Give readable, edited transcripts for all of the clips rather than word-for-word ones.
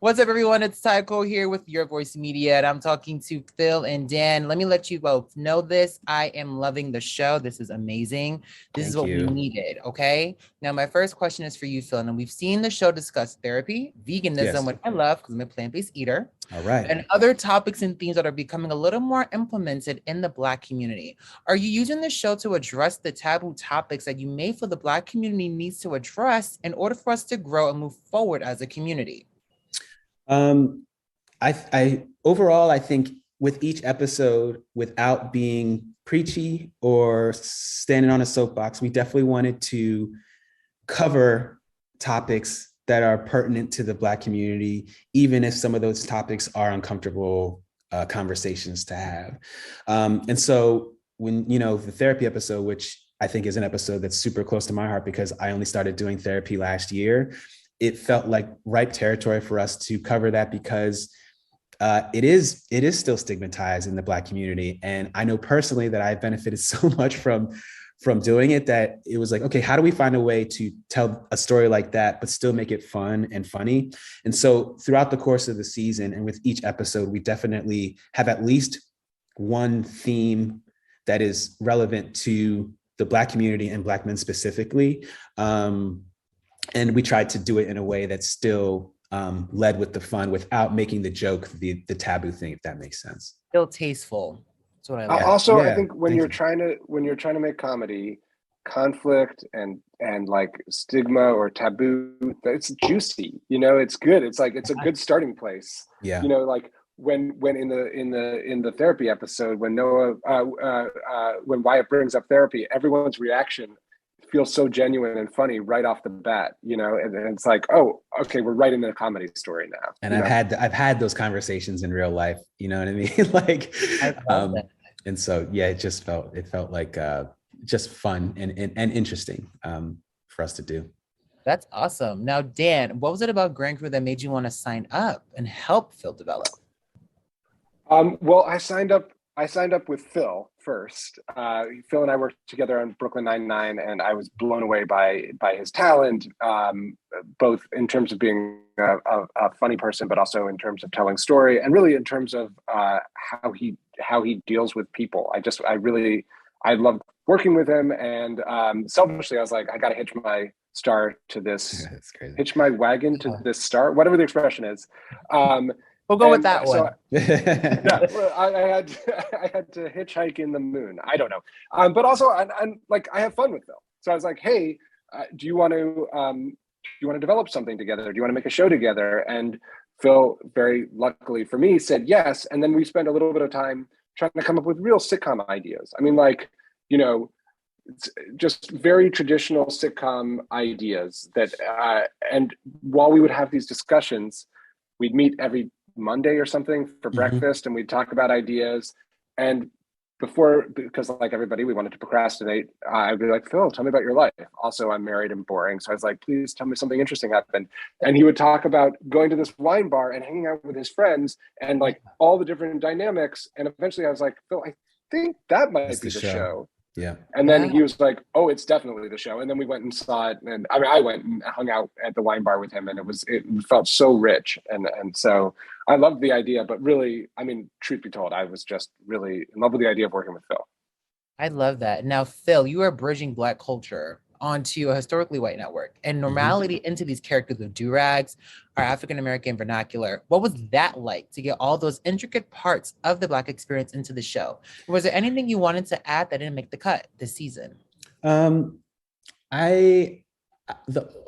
What's up, everyone? It's Tycho here with Your Voice Media, and I'm talking to Phil and Dan. Let me let you both know this. I am loving the show. This is amazing. This is what we needed, okay? Now, my first question is for you, Phil. And we've seen the show discuss therapy, veganism, which I love because I'm a plant-based eater. All right. And other topics and themes that are becoming a little more implemented in the Black community. Are you using the show to address the taboo topics that you may feel the Black community needs to address in order for us to grow and move forward as a community? I overall, I think with each episode, without being preachy or standing on a soapbox, we definitely wanted to cover topics that are pertinent to the Black community, even if some of those topics are uncomfortable conversations to have. And so when, the therapy episode, which I think is an episode that's super close to my heart because I only started doing therapy last year, it felt like ripe territory for us to cover that because it is still stigmatized in the Black community. And I know personally that I've benefited so much from doing it that it was like, okay, how do we find a way to tell a story like that, but still make it fun and funny? And so throughout the course of the season and with each episode, we definitely have at least one theme that is relevant to the Black community and Black men specifically. And we tried to do it in a way that still led with the fun without making the joke the taboo thing, if that makes sense. Still tasteful. That's what I like. Also, I think when you're trying to make comedy, conflict and like stigma or taboo, it's juicy. It's good. It's like it's a good starting place. Yeah. Like when in the therapy episode, when when Wyatt brings up therapy, everyone's reaction feels so genuine and funny right off the bat, and it's like, oh, okay, we're right in the comedy story now. And I've had those conversations in real life, you know what I mean? Like, and so, yeah, it felt like just fun and interesting for us to do. That's awesome. Now, Dan, what was it about Grand Crew that made you want to sign up and help Phil develop? Well, I signed up with Phil first. Phil and I worked together on Brooklyn Nine-Nine, and I was blown away by his talent, both in terms of being a funny person, but also in terms of telling story, and really in terms of how he deals with people. I loved working with him, and selfishly, I was like, I got to hitch my star to this, hitch my wagon to this star, whatever the expression is. We'll go with that one. I had to hitchhike in the moon. I don't know, but also, I have fun with Phil. So I was like, hey, do you want to develop something together? Do you want to make a show together? And Phil, very luckily for me, said yes. And then we spent a little bit of time trying to come up with real sitcom ideas. I mean, it's just very traditional sitcom ideas that, and while we would have these discussions, we'd meet every Monday or something for breakfast, and we'd talk about ideas. And because like everybody, we wanted to procrastinate, I'd be like, Phil, tell me about your life. Also, I'm married and boring. So I was like, please tell me something interesting happened. And he would talk about going to this wine bar and hanging out with his friends and like all the different dynamics. And eventually I was like, Phil, I think that might be the show. Yeah. And then he was like, oh, it's definitely the show. And then we went and saw it. And I went and hung out at the wine bar with him, and it felt so rich. And so I loved the idea, but really, truth be told, I was just really in love with the idea of working with Phil. I love that. Now, Phil, you are bridging Black culture onto a historically white network and normality into these characters of do-rags, our African-American vernacular. What was that like to get all those intricate parts of the Black experience into the show? Was there anything you wanted to add that didn't make the cut this season? The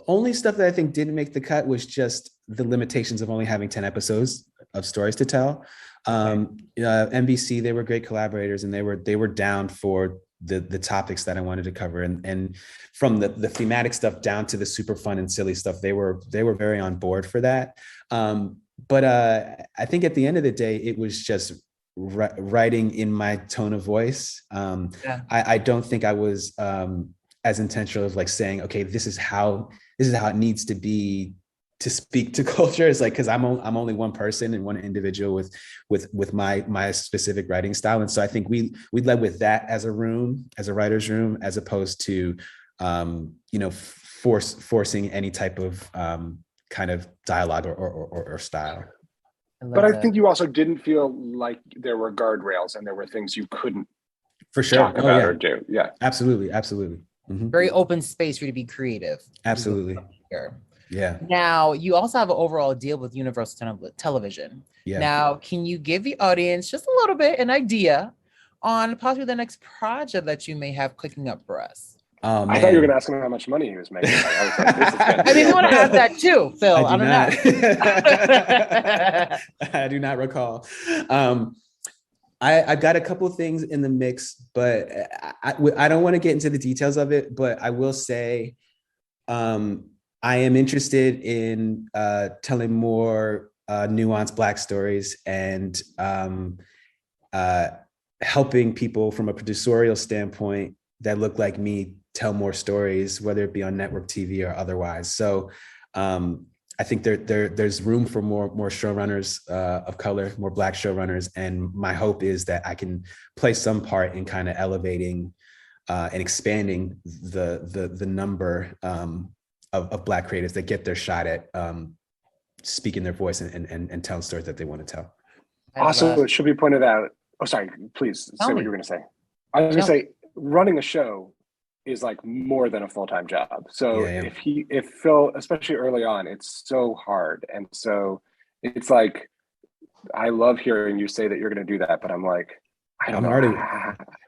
only stuff that I think didn't make the cut was just the limitations of only having 10 episodes of stories to tell. NBC, they were great collaborators, and they were down for the topics that I wanted to cover, and from the thematic stuff down to the super fun and silly stuff, they were very on board for that. But I think at the end of the day, it was just writing in my tone of voice. I don't think I was as intentional as like saying, okay, this is how it needs to be to speak to culture. Is like, because I'm only one person and one individual with my specific writing style. And so I think we led with that as a writer's room, as opposed to forcing any type of kind of dialogue or style. But I think you also didn't feel like there were guardrails and there were things you couldn't for sure talk about or do. Yeah, absolutely. Very open space for you to be creative. Absolutely. Yeah. Now, you also have an overall deal with Universal Television. Yeah. Now, can you give the audience just a little bit an idea on possibly the next project that you may have cooking up for us? Oh, I thought you were going to ask him how much money he was making. I was like, this is good. I mean, you want to ask that too, Phil. I don't know. I do not recall. I've got a couple of things in the mix, but I don't want to get into the details of it, but I will say I am interested in telling more nuanced Black stories and helping people from a producerial standpoint that look like me tell more stories, whether it be on network TV or otherwise. So I think there's room for more showrunners of color, more Black showrunners. And my hope is that I can play some part in kind of elevating and expanding the number of Black creatives that get their shot at speaking their voice and telling stories that they want to tell. Also, it should be pointed out. Oh, sorry, please say what you were going to say. I was going to say, running a show is like more than a full-time job. So if Phil, especially early on, it's so hard. And so it's like, I love hearing you say that you're going to do that, but I'm like, I'm already,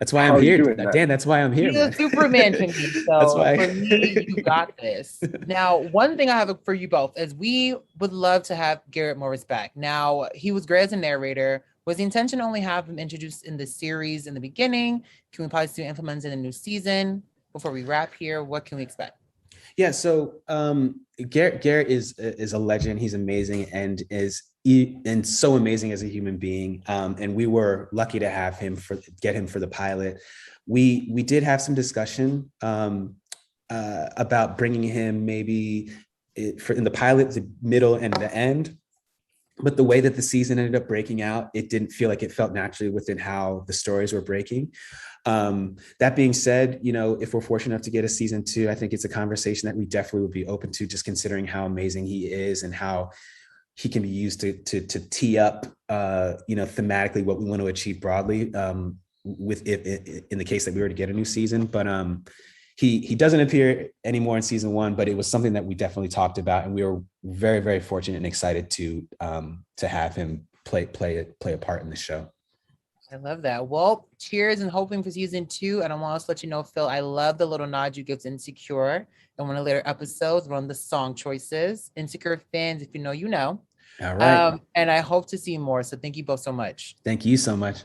that's why I'm here. Dan, that's why I'm here. You're a Superman to me. So that's why. For me, you got this. Now, one thing I have for you both is we would love to have Garrett Morris back. Now, he was great as a narrator. Was the intention to only have him introduced in the series in the beginning? Can we probably see implements in a new season? Before we wrap here, what can we expect? Yeah, so Garrett is a legend. He's amazing and and so amazing as a human being. And we were lucky to have him get him for the pilot. We did have some discussion about bringing him maybe in the pilot, the middle and the end. But the way that the season ended up breaking out, it didn't feel like it felt naturally within how the stories were breaking. That being said, if we're fortunate enough to get a season 2, I think it's a conversation that we definitely would be open to, just considering how amazing he is and how he can be used to tee up, thematically what we want to achieve broadly, with it in the case that we were to get a new season. But he doesn't appear anymore in season 1, but it was something that we definitely talked about, and we were very, very fortunate and excited to have him play a part in the show. I love that. Well, cheers and hoping for season 2. And I want to let you know, Phil, I love the little nod you give to Insecure in one of the later episodes, one of the song choices. Insecure fans, if you know, you know. All right. And I hope to see more. So thank you both so much. Thank you so much.